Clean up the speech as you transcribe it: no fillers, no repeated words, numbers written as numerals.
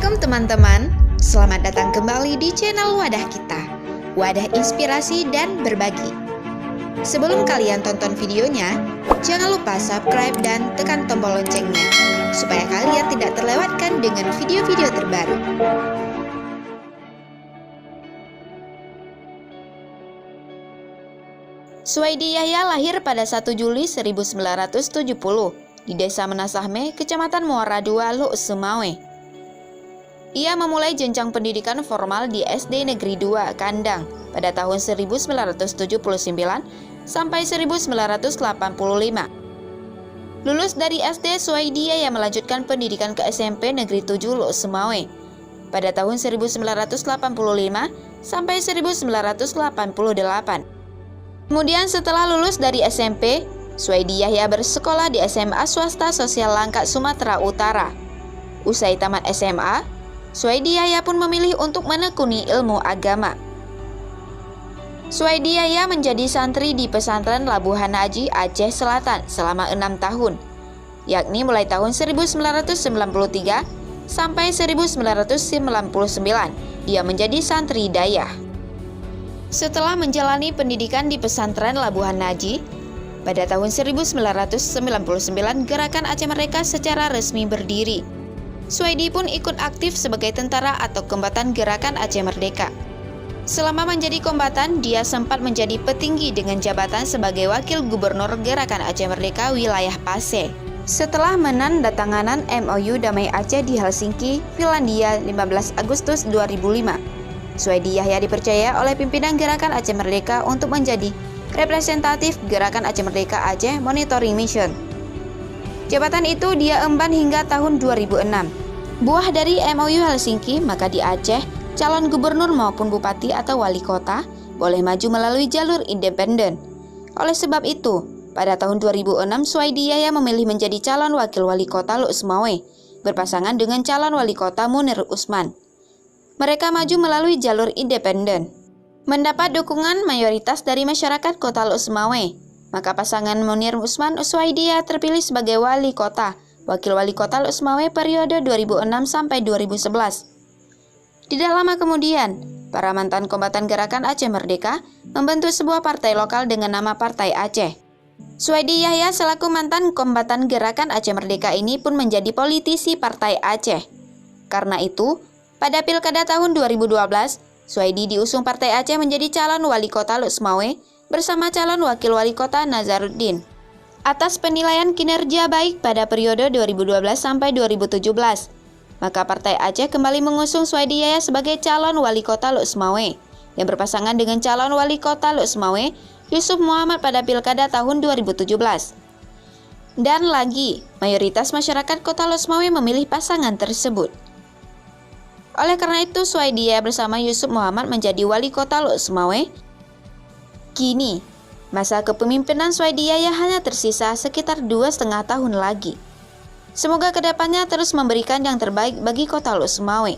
Assalamualaikum teman-teman, selamat datang kembali di channel Wadah Kita, wadah inspirasi dan berbagi. Sebelum kalian tonton videonya, jangan lupa subscribe dan tekan tombol loncengnya, supaya kalian tidak terlewatkan dengan video-video terbaru. Suwaidi Yahya lahir pada 1 Juli 1970 di Desa Menasahme, Kecamatan Muara II, Luk Sumawe. Ia memulai jenjang pendidikan formal di SD Negeri 2 Kandang pada tahun 1979 sampai 1985. Lulus dari SD, Suwaidi Yahya melanjutkan pendidikan ke SMP Negeri 7 Luk Sumawe pada tahun 1985 sampai 1988. Kemudian setelah lulus dari SMP, Suwaidi Yahya bersekolah di SMA Swasta Sosial Langkat, Sumatera Utara. Usai tamat SMA, Suwaidi Yahya pun memilih untuk menekuni ilmu agama. Suwaidi Yahya menjadi santri di pesantren Labuhan Haji, Aceh Selatan selama 6 tahun, yakni mulai tahun 1993 sampai 1999 dia menjadi santri dayah. Setelah menjalani pendidikan di pesantren Labuhan Haji, pada tahun 1999 Gerakan Aceh Merdeka secara resmi berdiri. Suwaidi pun ikut aktif sebagai tentara atau kombatan Gerakan Aceh Merdeka. Selama menjadi kombatan, dia sempat menjadi petinggi dengan jabatan sebagai Wakil Gubernur Gerakan Aceh Merdeka wilayah Paseh. Setelah menandatanganan MOU Damai Aceh di Helsinki, Finlandia 15 Agustus 2005, Suwaidi Yahya dipercaya oleh pimpinan Gerakan Aceh Merdeka untuk menjadi representatif Gerakan Aceh Merdeka Aceh Monitoring Mission. Jabatan itu dia emban hingga tahun 2006. Buah dari MOU Helsinki, maka di Aceh, calon gubernur maupun bupati atau wali kota boleh maju melalui jalur independen. Oleh sebab itu, pada tahun 2006 Suwaidi Yahya memilih menjadi calon wakil wali kota Luk Sumawe, berpasangan dengan calon wali kota Munir Usman. Mereka maju melalui jalur independen. Mendapat dukungan mayoritas dari masyarakat kota Luk Sumawe, maka pasangan Munir Usman Suwaidi Yahya terpilih sebagai wali kota, wakil wali kota Luk Sumawe periode 2006 sampai 2011. Tidak lama kemudian, para mantan kombatan Gerakan Aceh Merdeka membentuk sebuah partai lokal dengan nama Partai Aceh. Suwaidi Yahya selaku mantan kombatan Gerakan Aceh Merdeka ini pun menjadi politisi Partai Aceh. Karena itu, pada Pilkada tahun 2012, Suwaidi diusung Partai Aceh menjadi calon wali kota Luk Sumawe bersama calon wakil wali kota Nazaruddin. Atas penilaian kinerja baik pada periode 2012 sampai 2017, maka Partai Aceh kembali mengusung Suwaidi Yahya sebagai calon wali kota Luk Sumawe yang berpasangan dengan calon wali kota Luk Sumawe Yusuf Muhammad pada Pilkada tahun 2017. Dan lagi, mayoritas masyarakat kota Luk Sumawe memilih pasangan tersebut. Oleh karena itu, Suwaidi Yahya bersama Yusuf Muhammad menjadi wali kota Luk Sumawe. Kini, masa kepemimpinan Suwaidi Yahya hanya tersisa sekitar 2,5 tahun lagi. Semoga kedepannya terus memberikan yang terbaik bagi kota Luk Sumawe.